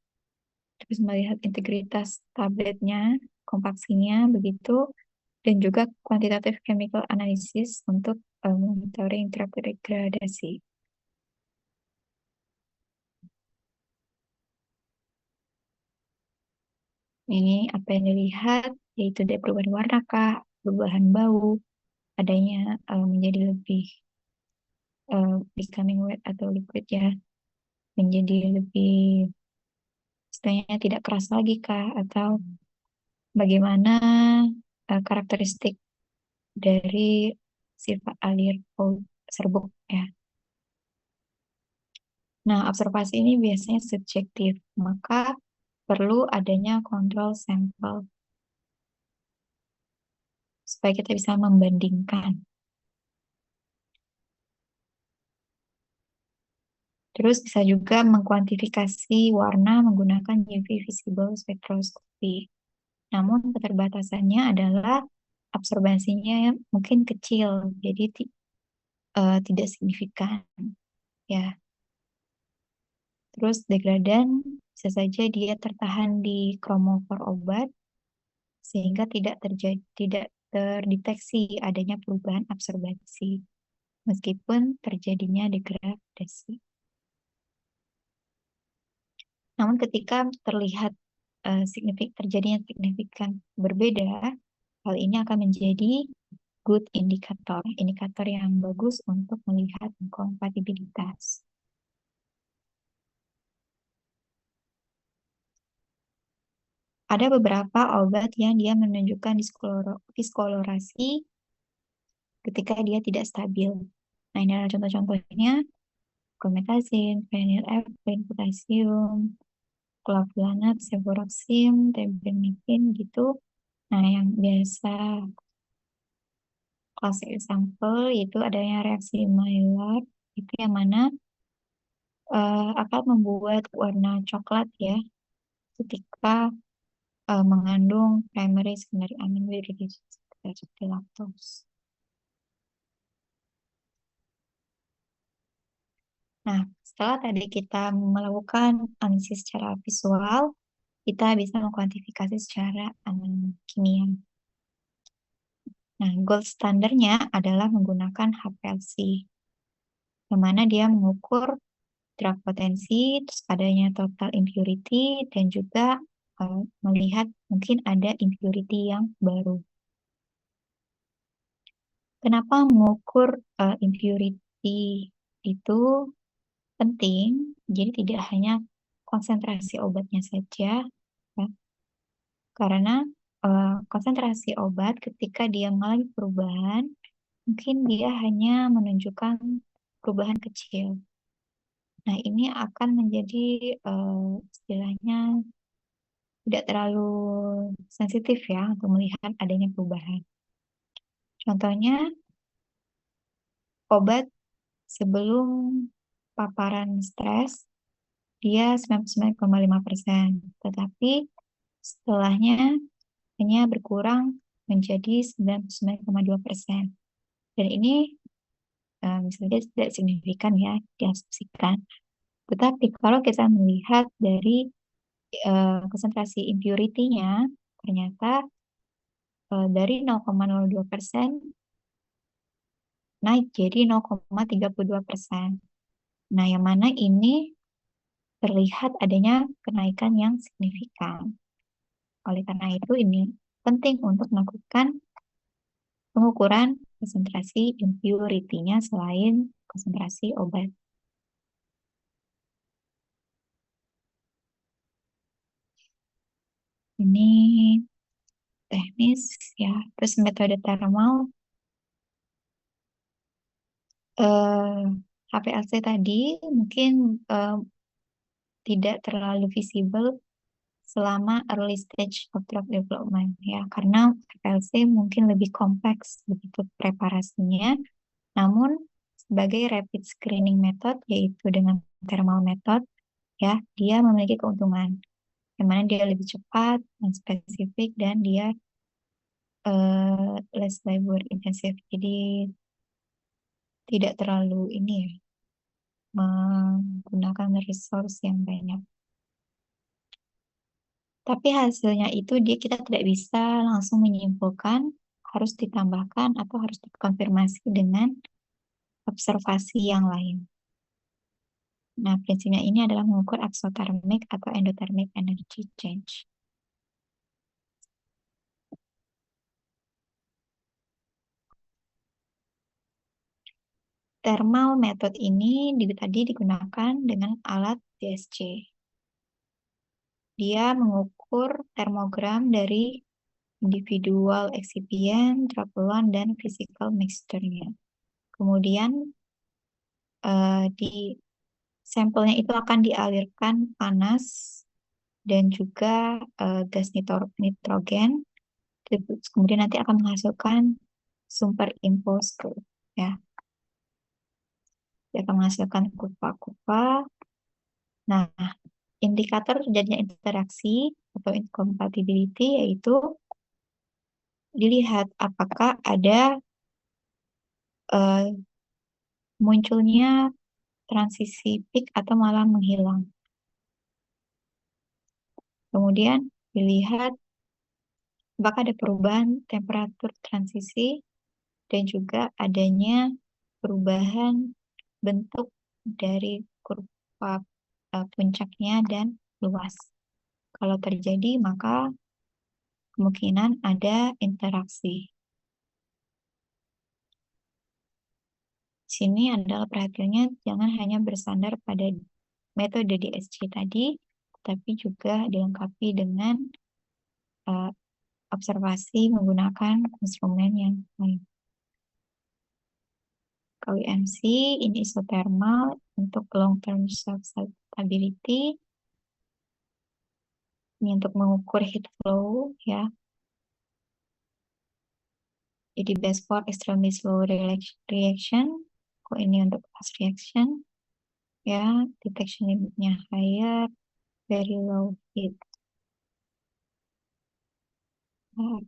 terus melihat integritas tabletnya, kompaksinya begitu, dan juga quantitative chemical analysis untuk monitoring terapi degradasi. Ini apa yang dilihat, yaitu ada perubahan warna kah, perubahan bau, adanya menjadi lebih becoming wet atau liquid ya, menjadi lebih istilahnya tidak keras lagi kah, atau bagaimana karakteristik dari sifat alir serbuk ya. Nah, observasi ini biasanya subjektif, maka perlu adanya kontrol sampel supaya kita bisa membandingkan. Terus bisa juga mengkuantifikasi warna menggunakan UV visible spectroscopy. Namun keterbatasannya adalah absorbasinya mungkin kecil, jadi tidak signifikan ya. Terus degradan bisa saja dia tertahan di kromofor obat sehingga tidak terdeteksi adanya perubahan absorbasi meskipun terjadinya degradasi. Namun ketika terlihat terjadinya signifikan berbeda, hal ini akan menjadi good indikator, indikator yang bagus untuk melihat kompatibilitas. Ada beberapa obat yang dia menunjukkan diskolorasi ketika dia tidak stabil. Nah, ini adalah contoh-contohnya, promethazine, phenylephrine, potasium, clavulanat, cefuroxim, terbinafine gitu. Nah, yang biasa classic example itu adanya reaksi Maillard, itu yang mana akan membuat warna coklat ya ketika mengandung primary secondary amino seperti laktose. Nah, setelah tadi kita melakukan analisis secara visual, kita bisa mengkuantifikasi secara kimia. Nah, gold standarnya adalah menggunakan HPLC, yang mana dia mengukur drug potensi, terus adanya total impurity, dan juga melihat mungkin ada impurity yang baru. Kenapa mengukur impurity itu penting? Jadi tidak hanya konsentrasi obatnya saja, ya, karena konsentrasi obat ketika dia mengalami perubahan, mungkin dia hanya menunjukkan perubahan kecil. Nah, ini akan menjadi istilahnya tidak terlalu sensitif ya untuk melihat adanya perubahan. Contohnya, obat sebelum paparan stres, dia 99,5%, tetapi setelahnya hanya berkurang menjadi 99,2%. Dan ini misalnya tidak signifikan ya, diasumsikan. Tetapi kalau kita melihat dari konsentrasi impurity-nya, ternyata dari 0,02% naik jadi 0,32%. Nah, yang mana ini terlihat adanya kenaikan yang signifikan. Oleh karena itu, ini penting untuk melakukan pengukuran konsentrasi impurity-nya selain konsentrasi obat. Ini teknis ya. Terus metode thermal HPLC tadi mungkin eh, tidak terlalu visible selama early stage of drug development ya, karena HPLC mungkin lebih kompleks begitu preparasinya. Namun sebagai rapid screening method yaitu dengan thermal method ya, dia memiliki keuntungan yang mana dia lebih cepat dan spesifik dan dia less labor intensive. Jadi tidak terlalu ini ya, menggunakan resource yang banyak. Tapi hasilnya itu kita tidak bisa langsung menyimpulkan harus ditambahkan atau harus dikonfirmasi dengan observasi yang lain. Nah, prinsipnya ini adalah mengukur exothermic atau endothermic energy change. Thermal method ini tadi digunakan dengan alat DSC. Dia mengukur termogram dari individual excipient, droplet, dan physical mixture-nya. Kemudian di sampelnya itu akan dialirkan panas dan juga gas nitrogen. Kemudian nanti akan menghasilkan superimpose curve, ya. Dia akan menghasilkan kurva-kurva. Nah, indikator terjadinya interaksi atau incompatibility yaitu dilihat apakah ada munculnya transisi peak atau malah menghilang. Kemudian dilihat apakah ada perubahan temperatur transisi dan juga adanya perubahan bentuk dari kurva puncaknya dan luas. Kalau terjadi, maka kemungkinan ada interaksi. Sini adalah perhatiannya jangan hanya bersandar pada metode DSC tadi, tapi juga dilengkapi dengan observasi menggunakan instrumen yang lain. Kalau EMC ini isothermal untuk long term stability. Ini untuk mengukur heat flow, ya. Jadi best for extremely slow reaction. Kok ini untuk fast reaction, ya. Detection limitnya higher, very low heat. Nah,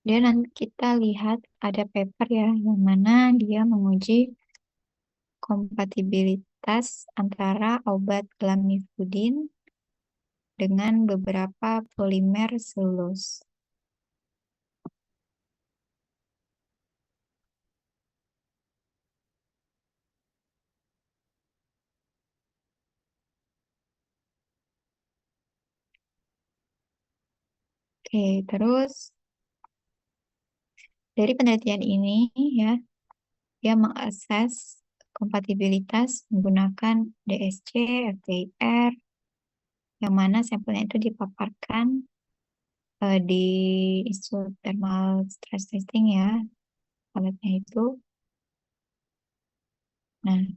dia nanti kita lihat ada paper ya, yang mana dia menguji kompatibilitas antara obat lamivudin dengan beberapa polimer selulose. Oke, terus dari penelitian ini, ya, dia mengakses kompatibilitas menggunakan DSC, FTIR, yang mana sampelnya itu dipaparkan di Institute Thermal Stress Testing, ya, alatnya itu. Nah,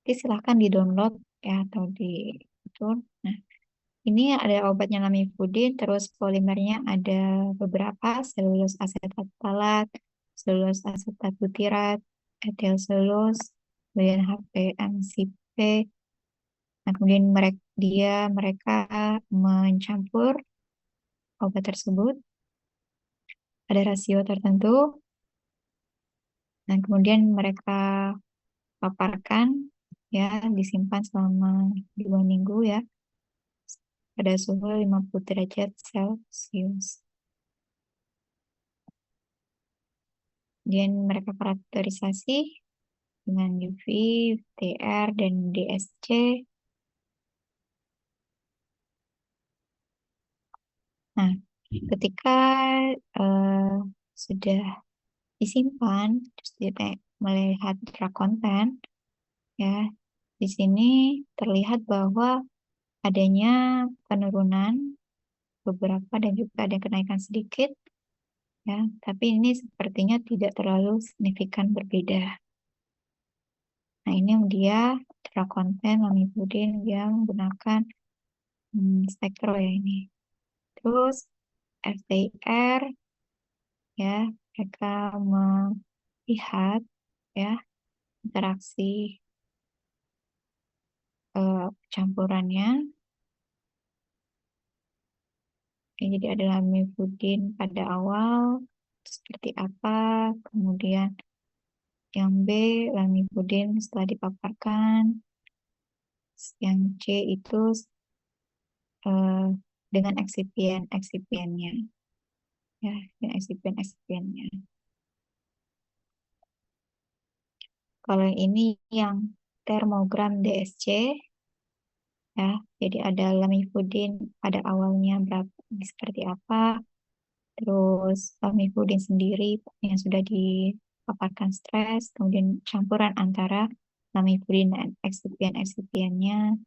nanti silahkan di-download ya atau di itu. Nah, ini ada obatnya lamivudin, terus polimernya ada beberapa, selulus asetat talat, selulus asetat butirat, etil selulus, kemudian HPMCP. Nah, kemudian mereka mencampur obat tersebut, ada rasio tertentu, dan kemudian mereka paparkan, ya, disimpan selama 2 minggu, ya, pada suhu 50 derajat Celcius. Kemudian mereka karakterisasi dengan UV, TR, dan DSC. Nah, ketika sudah disimpan, terus kita melihat drug content, ya, di sini terlihat bahwa adanya penurunan beberapa dan juga ada kenaikan sedikit, ya, tapi ini sepertinya tidak terlalu signifikan berbeda. Nah, ini yang dia Ultra konten Lamivudin dia menggunakan spektro ya ini. Terus FTIR ya mereka melihat ya interaksi campurannya. Ya, jadi ada lamivudin pada awal seperti apa, kemudian yang B lamivudin setelah dipaparkan, yang C itu eh, dengan eksipiennya ya, dengan eksipiennya. Kalau yang ini yang termogram DSC ya, jadi ada lamivudin pada awalnya berapa seperti apa, terus lamivudin sendiri yang sudah dipaparkan stres, kemudian campuran antara lamivudin dan eksipiennya.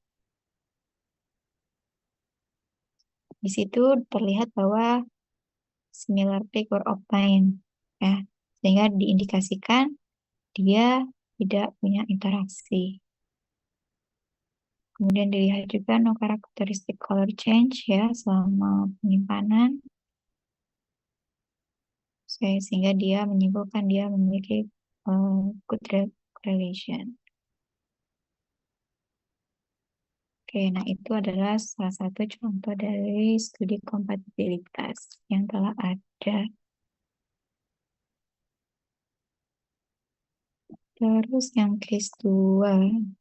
Di situ terlihat bahwa similar figure of pain ya, sehingga diindikasikan dia tidak punya interaksi. Kemudian dilihat juga no characteristic color change ya selama penyimpanan, sehingga dia menyimpulkan dia memiliki good relation. Oke, nah itu adalah salah satu contoh dari studi kompatibilitas yang telah ada. Terus yang case 2.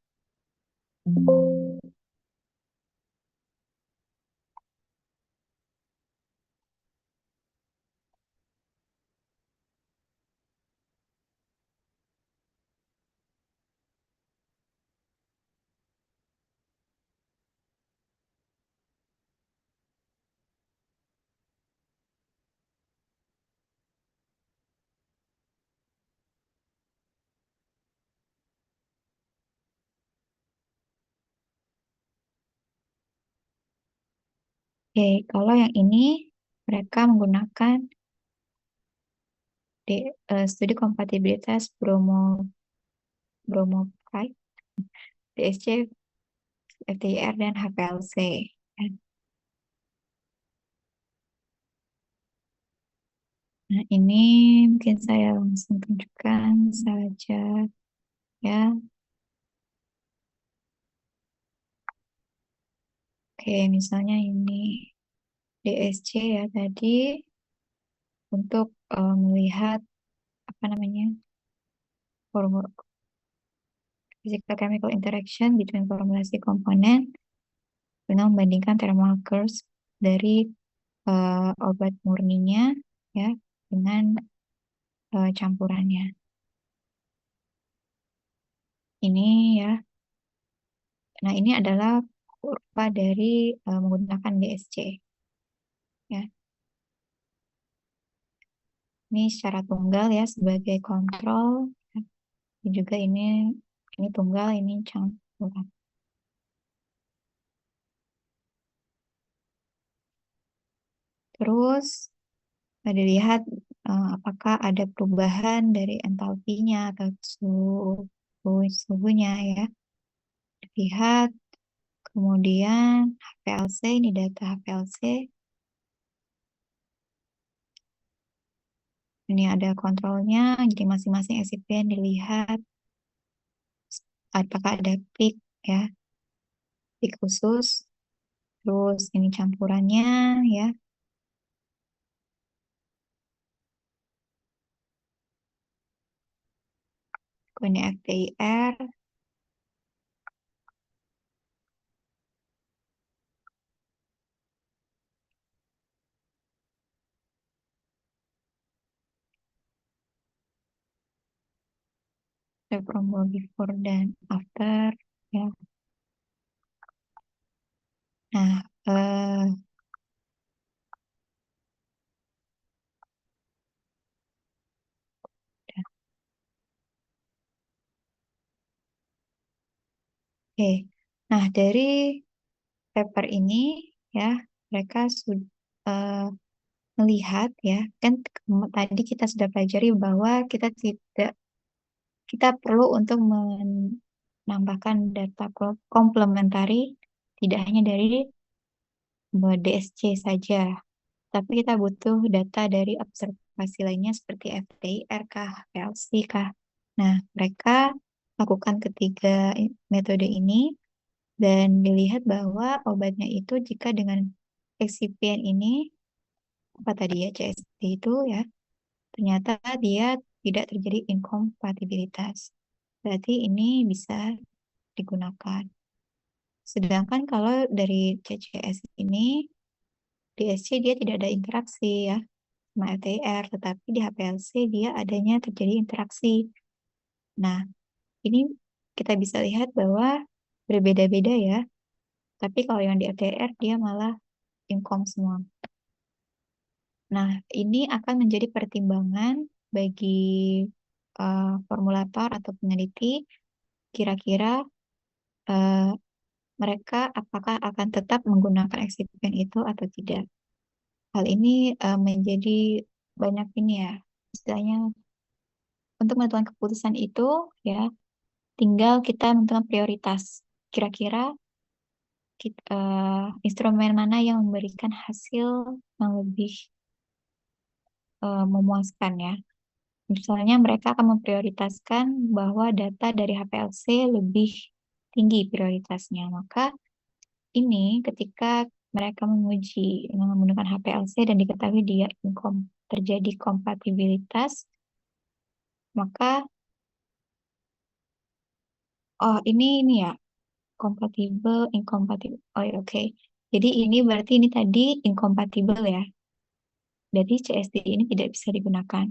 Oke, kalau yang ini mereka menggunakan studi kompatibilitas bromopride, DSC, FTIR, dan HPLC. Nah, ini mungkin saya langsung tunjukkan saja ya. Oke, misalnya ini DSC ya tadi untuk melihat apa namanya formula physical chemical interaction between formulasi komponen dengan membandingkan thermal curves dari obat murninya ya dengan campurannya. Ini ya. Nah, ini adalah kurva dari menggunakan DSC ya. Ini secara tunggal ya sebagai kontrol. Dan juga ini tunggal, ini campuran. Terus dilihat apakah ada perubahan dari entalpinya atau suhunya ya. Dilihat kemudian HPLC, ini data HPLC. Ini ada kontrolnya, jadi masing-masing eksipien dilihat apakah ada peak ya, peak khusus. Terus ini campurannya ya. Ini FTIR. Ada promo before dan after ya. Nah, oke. Nah, dari paper ini ya, mereka sudah melihat ya, kan tadi kita sudah pelajari bahwa kita perlu untuk menambahkan data komplementari tidak hanya dari DSC saja, tapi kita butuh data dari observasi lainnya seperti FTIR kah, PLC kah. Nah, mereka lakukan ketiga metode ini dan dilihat bahwa obatnya itu jika dengan eksipien ini, apa tadi ya, CST itu ya, ternyata dia tidak terjadi inkompatibilitas. Berarti ini bisa digunakan. Sedangkan kalau dari CCS ini, DSC dia tidak ada interaksi ya sama LTIR, tetapi di HPLC dia adanya terjadi interaksi. Nah, ini kita bisa lihat bahwa berbeda-beda ya. Tapi kalau yang di LTIR dia malah inkom semua. Nah, ini akan menjadi pertimbangan bagi formulator atau peneliti kira-kira eh, mereka apakah akan tetap menggunakan eksipien itu atau tidak. Hal ini menjadi banyak ini ya, istilahnya untuk menentukan keputusan itu ya tinggal kita menentukan prioritas. Kira-kira instrumen mana yang memberikan hasil yang lebih memuaskan ya. Misalnya mereka akan memprioritaskan bahwa data dari HPLC lebih tinggi prioritasnya. Maka ini ketika mereka menguji dengan menggunakan HPLC dan diketahui dia terjadi kompatibilitas, maka oh ini ya compatible, incompatible. Oh ya, oke. Jadi ini berarti ini tadi incompatible ya. Jadi CSD ini tidak bisa digunakan.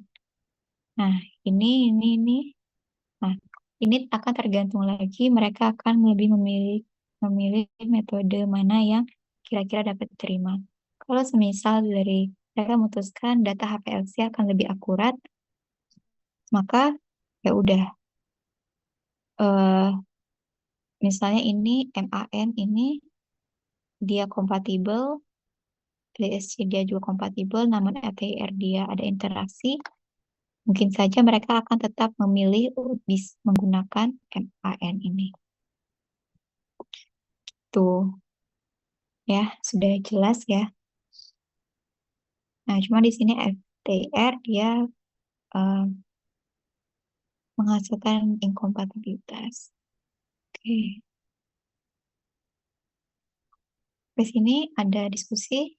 Nah, ini. Nah, ini akan tergantung lagi mereka akan lebih memilih metode mana yang kira-kira dapat diterima. Kalau semisal dari mereka memutuskan data HPLC akan lebih akurat, maka ya udah eh misalnya ini MAN ini dia kompatibel, DSC dia juga kompatibel, namun LTIR dia ada interaksi, mungkin saja mereka akan tetap memilih menggunakan MAN ini. Tuh, ya, sudah jelas ya. Nah, cuma di sini FTR dia eh, menghasilkan inkompatibilitas. Oke, di sini ada diskusi,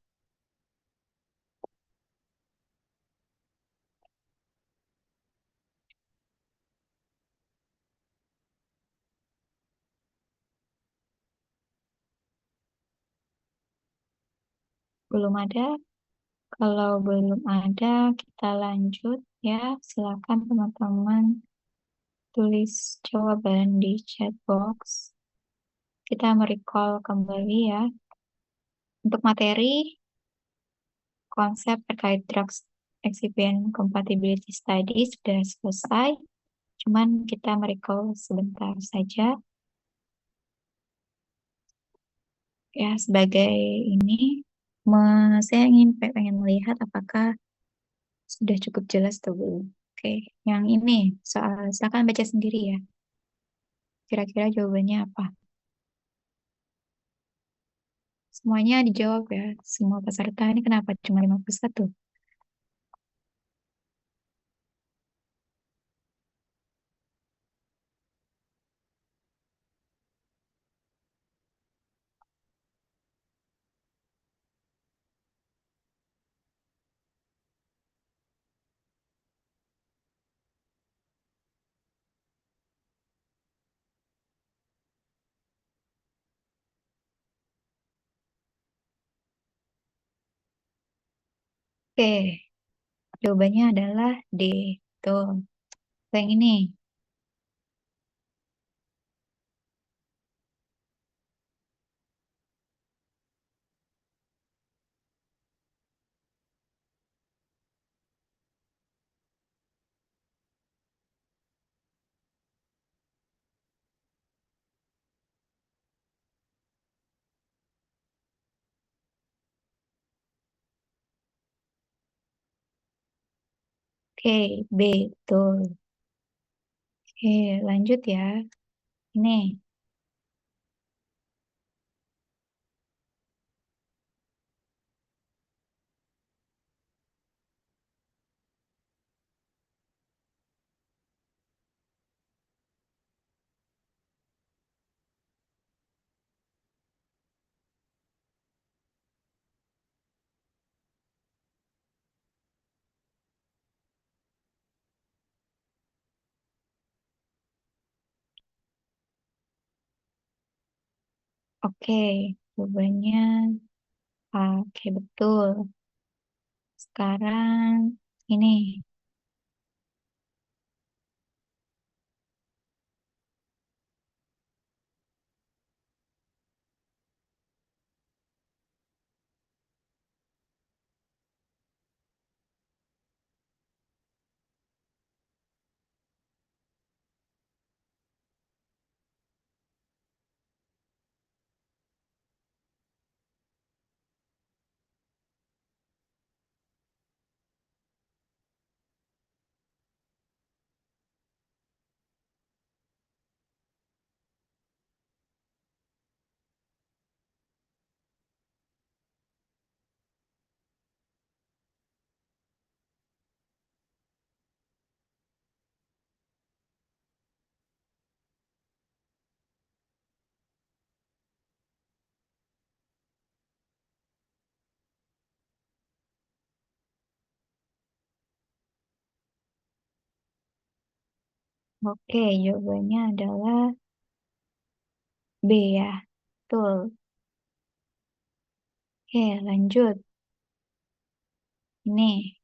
belum ada. Kalau belum ada, kita lanjut ya. Silakan teman-teman tulis jawaban di chat box. Kita merecall kembali ya. Untuk materi, konsep terkait drugs excipient compatibility study sudah selesai. Cuman kita merecall sebentar saja. Ya, sebagai ini, saya ingin pengen melihat apakah sudah cukup jelas atau belum. Oke, yang ini soal silakan baca sendiri ya. Kira-kira jawabannya apa? Semuanya dijawab ya. Semua peserta ini kenapa cuma 51? Oke, jawabannya adalah D. Tuh, yang ini. Oke, B. Tuh. Oke, lanjut ya. Ini, oke. Jawabannya A. Oke, betul. Sekarang ini. Oke, jawabannya adalah B ya. Betul. Oke, lanjut. Ini.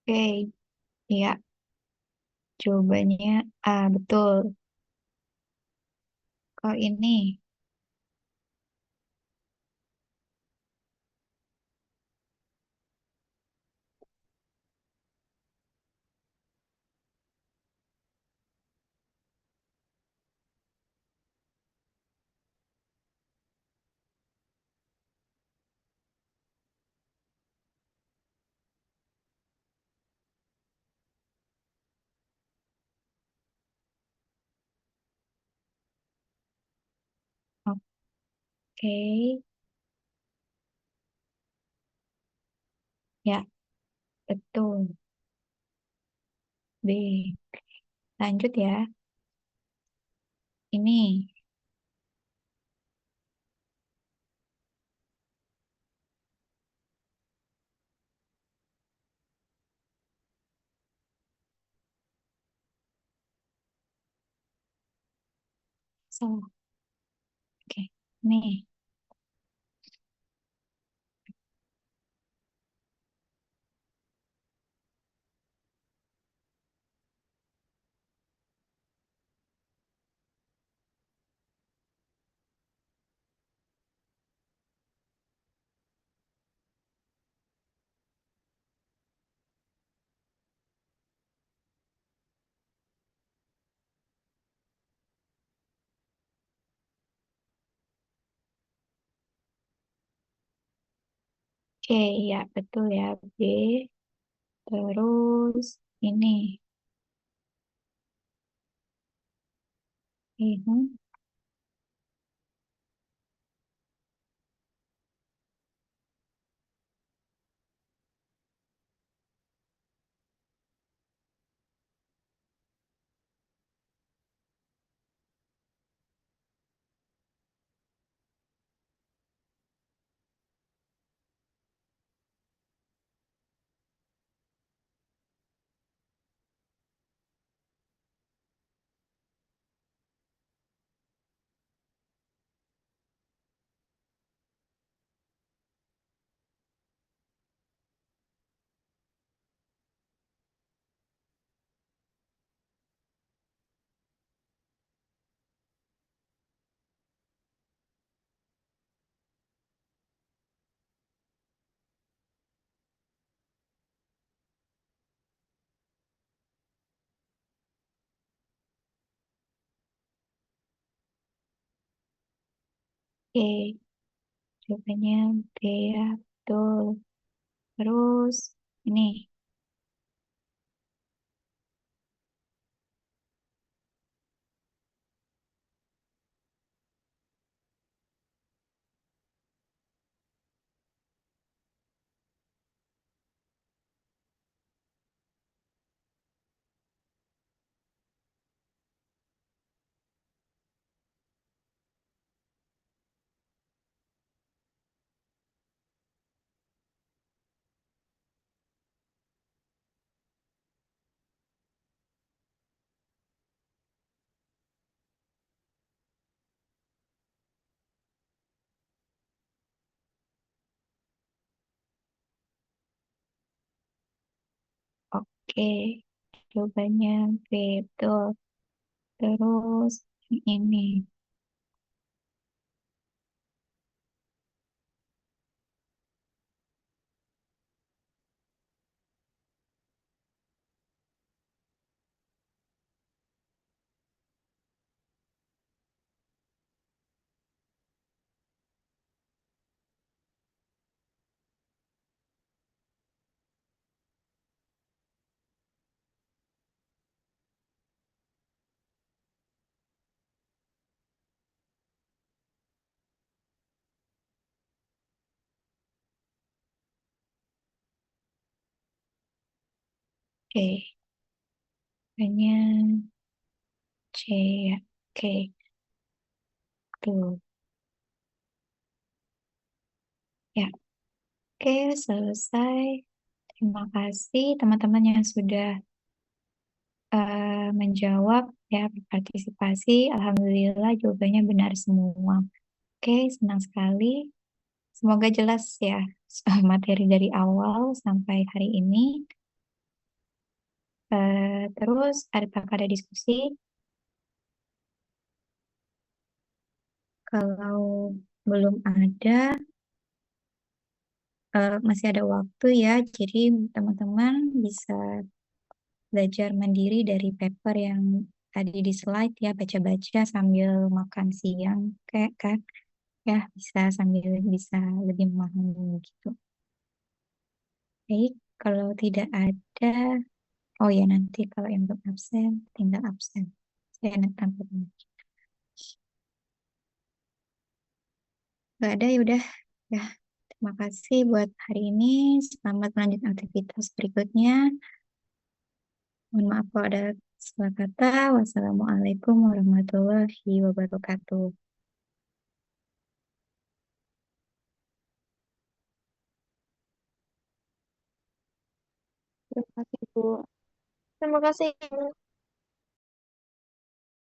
Oke, ya. Jawabannya A. Betul. Kok ini? Oke, ya. Betul. B. Lanjut ya. Ini. Salah. Oke. Nih. Oke, ya. Betul ya. B. Terus ini. Ini. Oke, jawabannya B ya, betul. Terus, ini, oke, jawabannya B, betul. Terus, ini, oke, jawabannya C ya. Oke, tuh. Ya, oke, selesai. Terima kasih teman-teman yang sudah menjawab ya, berpartisipasi. Alhamdulillah jawabannya benar semua. Oke, senang sekali. Semoga jelas ya materi dari awal sampai hari ini. Terus apakah ada diskusi? Kalau belum ada, masih ada waktu ya. Jadi teman-teman bisa belajar mandiri dari paper yang tadi di slide ya, baca-baca sambil makan siang, kayak kan? Ya, bisa sambil bisa lebih memahami gitu. Baik, kalau tidak ada, oh ya nanti kalau yang belum absen, tinggal absen. Saya tampil. Nggak ada ya udah. Ya, terima kasih buat hari ini. Selamat melanjutkan aktivitas berikutnya. Mohon maaf kalau ada salah kata. Wassalamualaikum warahmatullahi wabarakatuh. Terima kasih, Bu. Terima kasih.